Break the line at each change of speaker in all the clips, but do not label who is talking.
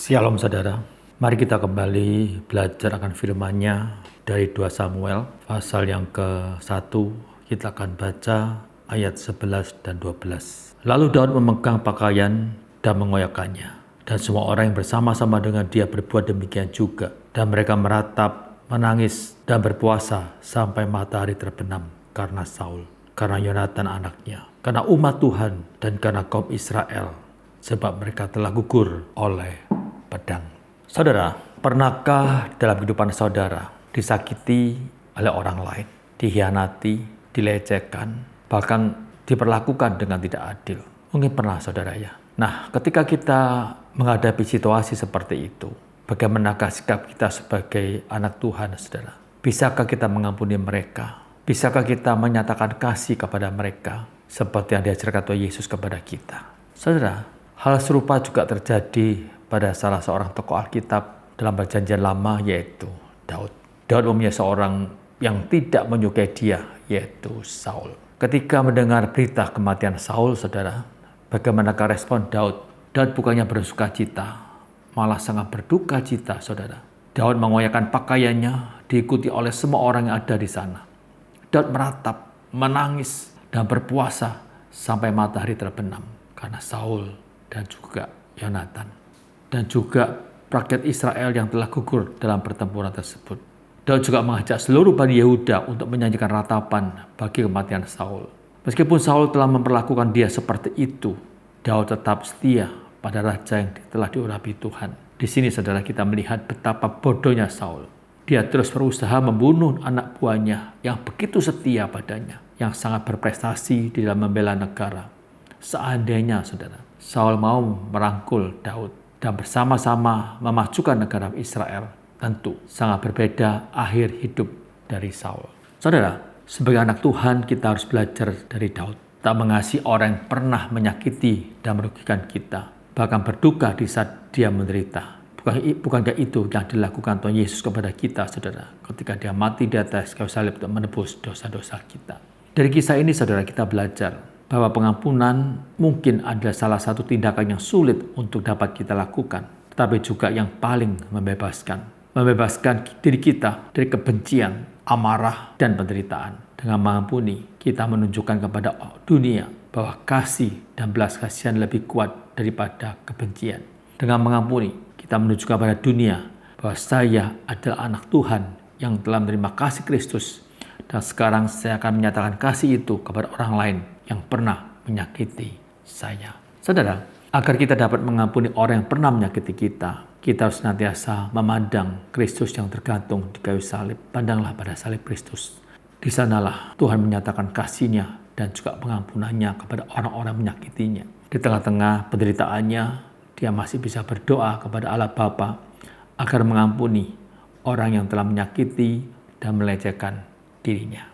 Shalom saudara, mari kita kembali belajar akan firman-Nya dari 2 Samuel pasal yang ke-1. Kita akan baca ayat 11 dan 12. Lalu Daud memegang pakaian dan mengoyakkannya, dan semua orang yang bersama-sama dengan dia berbuat demikian juga. Dan mereka meratap, menangis, dan berpuasa sampai matahari terbenam karena Saul, karena Yonatan anaknya, karena umat Tuhan, dan karena kaum Israel, sebab mereka telah gugur oleh pedang. Saudara, pernahkah dalam kehidupan saudara disakiti oleh orang lain, dikhianati, dilecehkan, bahkan diperlakukan dengan tidak adil? Mungkin pernah saudara ya. Nah, ketika kita menghadapi situasi seperti itu, bagaimanakah sikap kita sebagai anak Tuhan, saudara? Bisakah kita mengampuni mereka? Bisakah kita menyatakan kasih kepada mereka seperti yang diajarkan Tuhan Yesus kepada kita? Saudara, hal serupa juga terjadi pada salah seorang tokoh Alkitab dalam Perjanjian Lama, yaitu Daud. Daud mempunyai seorang yang tidak menyukai dia, yaitu Saul. Ketika mendengar berita kematian Saul, saudara, bagaimanakah respon Daud? Daud bukannya bersuka cita, malah sangat berduka cita, saudara. Daud mengoyakkan pakaiannya, diikuti oleh semua orang yang ada di sana. Daud meratap, menangis, dan berpuasa sampai matahari terbenam karena Saul dan juga Yonatan, dan juga rakyat Israel yang telah gugur dalam pertempuran tersebut. Daud juga mengajak seluruh Bani Yehuda untuk menyanyikan ratapan bagi kematian Saul. Meskipun Saul telah memperlakukan dia seperti itu, Daud tetap setia pada raja yang telah diurapi Tuhan. Di sini saudara, kita melihat betapa bodohnya Saul. Dia terus berusaha membunuh anak buahnya yang begitu setia padanya, yang sangat berprestasi di dalam membela negara. Seandainya saudara, Saul mau merangkul Daud dan bersama-sama memajukan negara Israel, tentu sangat berbeda akhir hidup dari Saul. Saudara, sebagai anak Tuhan kita harus belajar dari Daud. Tak mengasihi orang yang pernah menyakiti dan merugikan kita, bahkan berduka di saat dia menderita. Bukankah itu yang dilakukan Tuhan Yesus kepada kita, saudara, ketika dia mati di atas kayu salib untuk menebus dosa-dosa kita. Dari kisah ini, saudara, kita belajar bahwa pengampunan mungkin adalah salah satu tindakan yang sulit untuk dapat kita lakukan, tetapi juga yang paling membebaskan. Membebaskan diri kita dari kebencian, amarah, dan penderitaan. Dengan mengampuni, kita menunjukkan kepada dunia bahwa kasih dan belas kasihan lebih kuat daripada kebencian. Dengan mengampuni, kita menunjukkan kepada dunia bahwa saya adalah anak Tuhan yang telah menerima kasih Kristus, dan sekarang saya akan menyatakan kasih itu kepada orang lain yang pernah menyakiti saya. Saudara, agar kita dapat mengampuni orang yang pernah menyakiti kita, kita harus senantiasa memandang Kristus yang tergantung di kayu salib. Pandanglah pada salib Kristus. Di sanalah Tuhan menyatakan kasih-Nya dan juga pengampunannya kepada orang-orang menyakitinya. Di tengah-tengah penderitaannya, dia masih bisa berdoa kepada Allah Bapa agar mengampuni orang yang telah menyakiti dan melecehkan dirinya.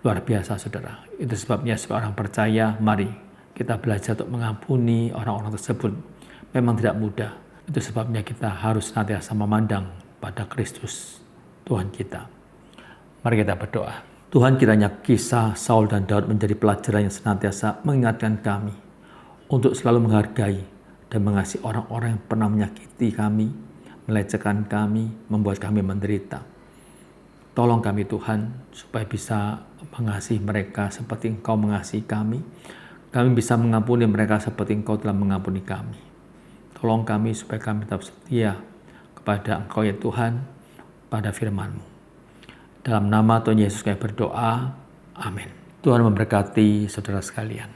Luar biasa saudara. Itu sebabnya sebagai orang percaya, mari kita belajar untuk mengampuni orang-orang tersebut. Memang tidak mudah. Itu sebabnya kita harus senantiasa memandang pada Kristus Tuhan kita. Mari kita berdoa. Tuhan, kiranya kisah Saul dan Daud menjadi pelajaran yang senantiasa mengingatkan kami untuk selalu menghargai dan mengasihi orang-orang yang pernah menyakiti kami, melecehkan kami, membuat kami menderita. Tolong kami Tuhan, supaya bisa mengasihi mereka seperti Engkau mengasihi kami. Kami bisa mengampuni mereka seperti Engkau telah mengampuni kami. Tolong kami supaya kami tetap setia kepada Engkau ya Tuhan, pada firman-Mu. Dalam nama Tuhan Yesus kami berdoa, amin. Tuhan memberkati saudara sekalian.